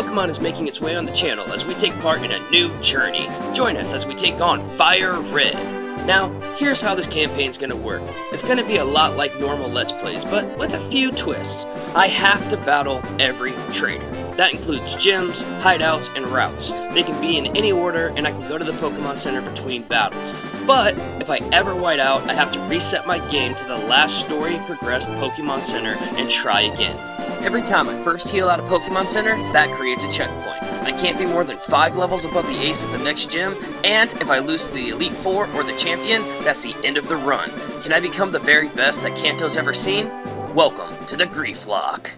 Pokemon is making its way on the channel as we take part in a new journey. Join us as we take on Fire Red. Now, here's how this campaign's gonna work. It's gonna be a lot like normal Let's Plays, but with a few twists. I have to battle every trainer. That includes gyms, hideouts, and routes. They can be in any order, and I can go to the Pokemon Center between battles. But if I ever white out, I have to reset my game to the last story progressed Pokemon Center and try again. Every time I first heal out of Pokemon Center, that creates a checkpoint. I can't be more than 5 levels above the ace of the next gym, and if I lose to the Elite Four or the champion, that's the end of the run. Can I become the very best that Kanto's ever seen? Welcome to the GREEFLOCKE.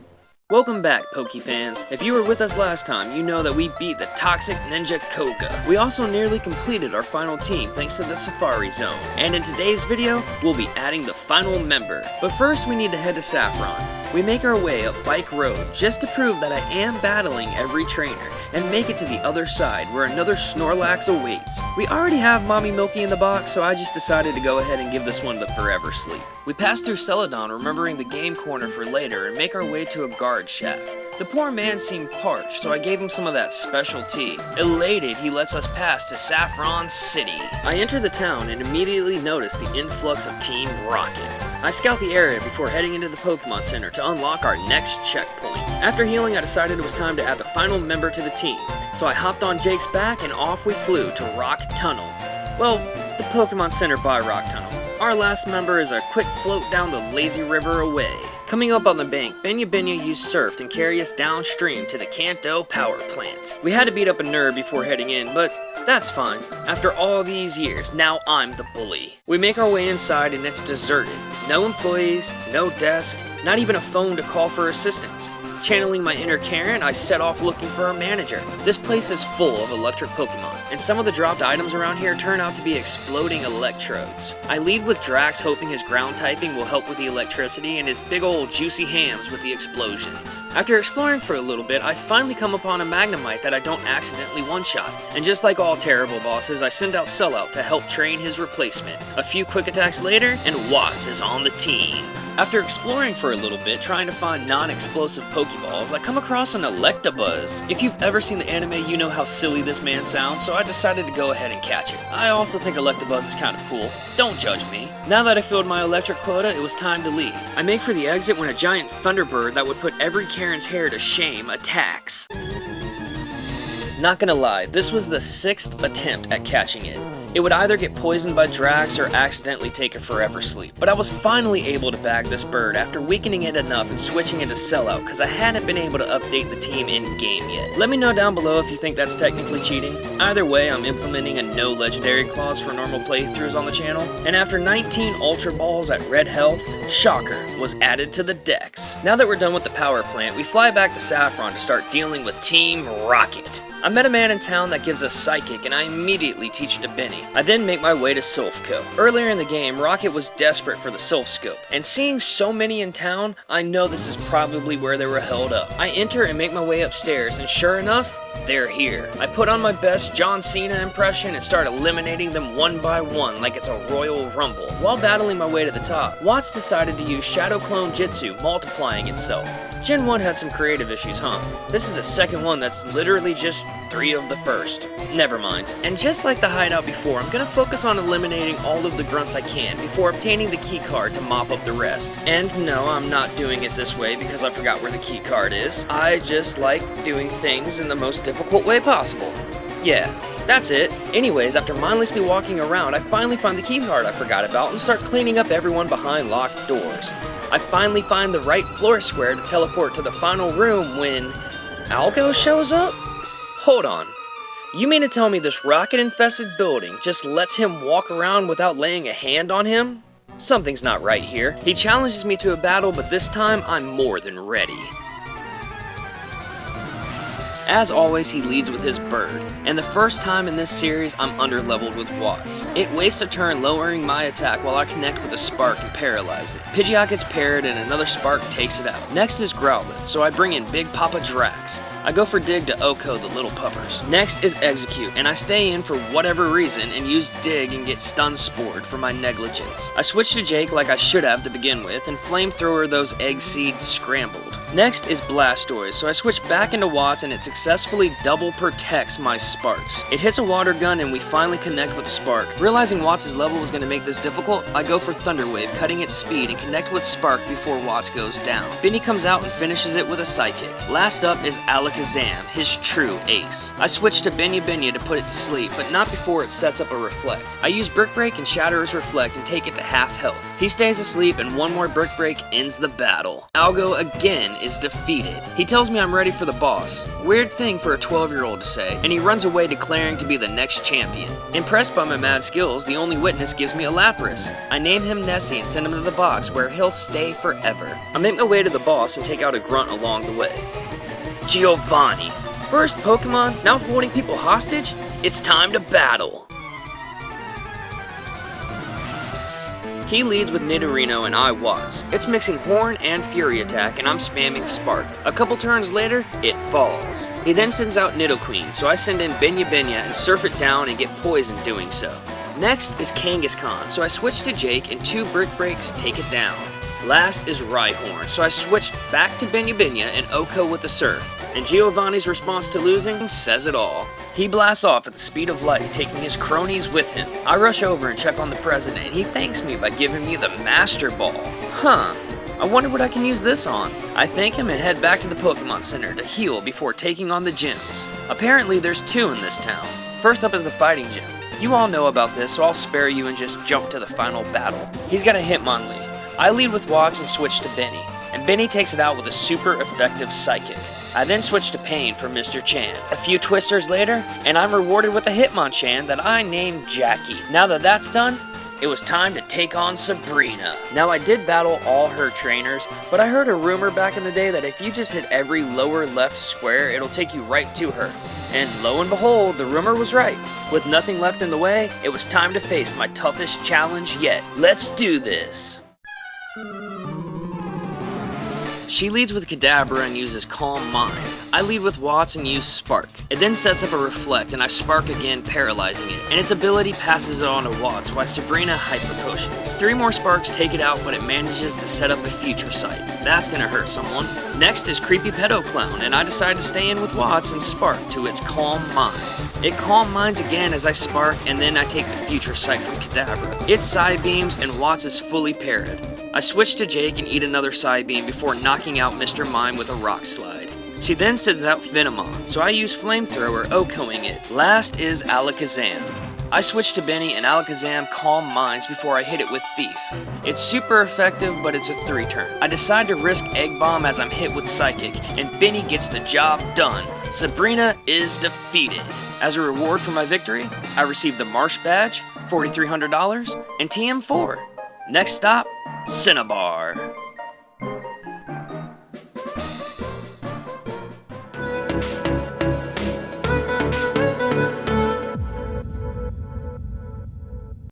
Welcome back, Pokefans. If you were with us last time, you know that we beat the Toxic Ninja Koga. We also nearly completed our final team thanks to the Safari Zone. And in today's video, we'll be adding the final member. But first we need to head to Saffron. We make our way up Bike Road just to prove that I am battling every trainer and make it to the other side where another Snorlax awaits. We already have Mommy Milky in the box, so I just decided to go ahead and give this one the forever sleep. We pass through Celadon, remembering the game corner for later, and make our way to a guard shack. The poor man seemed parched, so I gave him some of that special tea. Elated, he lets us pass to Saffron City. I enter the town and immediately notice the influx of Team Rocket. I scout the area before heading into the Pokemon Center to unlock our next checkpoint. After healing, I decided it was time to add the final member to the team, so I hopped on Jake's back and off we flew to Rock Tunnel. Well, the Pokemon Center by Rock Tunnel. Our last member is a quick float down the lazy river away. Coming up on the bank, Benya used Surf and carry us downstream to the Kanto power plant. We had to beat up a nerd before heading in, but that's fine. After all these years, now I'm the bully. We make our way inside and it's deserted. No employees, no desk, not even a phone to call for assistance. Channeling my inner Karen, I set off looking for a manager. This place is full of electric Pokemon, and some of the dropped items around here turn out to be exploding electrodes. I lead with Drax, hoping his ground typing will help with the electricity, and his big old juicy hams with the explosions. After exploring for a little bit, I finally come upon a Magnemite that I don't accidentally one-shot. And just like all terrible bosses, I send out Sellout to help train his replacement. A few quick attacks later, and Watts is on the team. After exploring for a little bit, trying to find non-explosive Pokeballs, I come across an Electabuzz. If you've ever seen the anime, you know how silly this man sounds, so I decided to go ahead and catch it. I also think Electabuzz is kind of cool. Don't judge me. Now that I filled my electric quota, it was time to leave. I make for the exit when a giant Thunderbird that would put every Karen's hair to shame attacks. Not gonna lie, this was the 6th attempt at catching it. It would either get poisoned by Drax or accidentally take a forever sleep. But I was finally able to bag this bird after weakening it enough and switching into Sellout because I hadn't been able to update the team in-game yet. Let me know down below if you think that's technically cheating. Either way, I'm implementing a no legendary clause for normal playthroughs on the channel. And after 19 Ultra Balls at Red Health, Shocker was added to the decks. Now that we're done with the power plant, we fly back to Saffron to start dealing with Team Rocket. I met a man in town that gives us Psychic, and I immediately teach it to Benny. I then make my way to Silphco. Earlier in the game, Rocket was desperate for the Silph Scope, and seeing so many in town, I know this is probably where they were held up. I enter and make my way upstairs, and sure enough, they're here. I put on my best John Cena impression and start eliminating them one by one like it's a Royal Rumble. While battling my way to the top, Watts decided to use Shadow Clone Jitsu, multiplying itself. Gen 1 had some creative issues, huh? This is the second one that's literally just 3 of the first. Never mind. And just like the hideout before, I'm gonna focus on eliminating all of the grunts I can before obtaining the key card to mop up the rest. And no, I'm not doing it this way because I forgot where the key card is. I just like doing things in the most difficult way possible. Yeah, that's it. Anyways, after mindlessly walking around, I finally find the key card I forgot about and start cleaning up everyone behind locked doors. I finally find the right floor square to teleport to the final room when Algo shows up? Hold on. You mean to tell me this rocket-infested building just lets him walk around without laying a hand on him? Something's not right here. He challenges me to a battle, but this time I'm more than ready. As always, he leads with his bird, and the first time in this series, I'm underleveled with Watts. It wastes a turn lowering my attack while I connect with a Spark and paralyze it. Pidgeot gets parried and another Spark takes it out. Next is Growlithe, so I bring in Big Papa Drax. I go for Dig to Oko the little puppers. Next is Execute, and I stay in for whatever reason and use Dig and get Stun Spored for my negligence. I switch to Jake like I should have to begin with, and Flamethrower those Egg Seeds scrambled. Next is Blastoise, so I switch back into Watts and it successfully double protects my Sparks. It hits a water gun and we finally connect with Spark. Realizing Watts' level was going to make this difficult, I go for Thunder Wave, cutting its speed and connect with Spark before Watts goes down. Benny comes out and finishes it with a Psychic. Last up is Alakazam, his true ace. I switch to Benya to put it to sleep, but not before it sets up a Reflect. I use Brick Break and shatter his Reflect and take it to half health. He stays asleep and one more Brick Break ends the battle. Algo again is defeated. He tells me I'm ready for the boss. Weird thing for a 12-year-old to say, and he runs away declaring to be the next champion. Impressed by my mad skills, the only witness gives me a Lapras. I name him Nessie and send him to the box where he'll stay forever. I make my way to the boss and take out a grunt along the way. Giovanni. First Pokemon, now holding people hostage? It's time to battle. He leads with Nidorino and I Watts. It's mixing Horn and Fury Attack and I'm spamming Spark. A couple turns later, it falls. He then sends out Nidoqueen, so I send in Benya and surf it down and get poisoned doing so. Next is Kangaskhan, so I switch to Jake and 2 Brick Breaks take it down. Last is Rhyhorn, so I switched back to Benya and Oko with the Surf. And Giovanni's response to losing says it all. He blasts off at the speed of light, taking his cronies with him. I rush over and check on the president, and he thanks me by giving me the Master Ball. Huh, I wonder what I can use this on. I thank him and head back to the Pokemon Center to heal before taking on the gyms. Apparently there's 2 in this town. First up is the Fighting Gym. You all know about this, so I'll spare you and just jump to the final battle. He's got a Hitmonlee. I lead with Watts and switch to Benny, and Benny takes it out with a super effective Psychic. I then switch to Pain for Mr. Chan. A few twisters later, and I'm rewarded with a Hitmonchan that I named Jackie. Now that that's done, it was time to take on Sabrina. Now I did battle all her trainers, but I heard a rumor back in the day that if you just hit every lower left square, it'll take you right to her. And lo and behold, the rumor was right. With nothing left in the way, it was time to face my toughest challenge yet. Let's do this! She leads with Kadabra and uses Calm Mind. I lead with Watts and use Spark. It then sets up a Reflect and I Spark again, paralyzing it. And its ability passes it on to Watts while Sabrina Hyper Potions. 3 more Sparks take it out, but it manages to set up a Future Sight. That's gonna hurt someone. Next is Creepy Pedo Clown, and I decide to stay in with Watts and Spark to its Calm Mind. It Calm Minds again as I Spark, and then I take the Future Sight from Kadabra. It Psybeams and Watts is fully parried. I switch to Jake and eat another Psybeam before knocking out Mr. Mime with a Rock Slide. She then sends out Venomon, so I use Flamethrower, Okoing it. Last is Alakazam. I switch to Benny and Alakazam Calm Minds before I hit it with Thief. It's super effective, but it's a 3-turn. I decide to risk Egg Bomb as I'm hit with Psychic, and Benny gets the job done. Sabrina is defeated. As a reward for my victory, I received the Marsh Badge, $4,300, and TM4. Next stop, Cinnabar.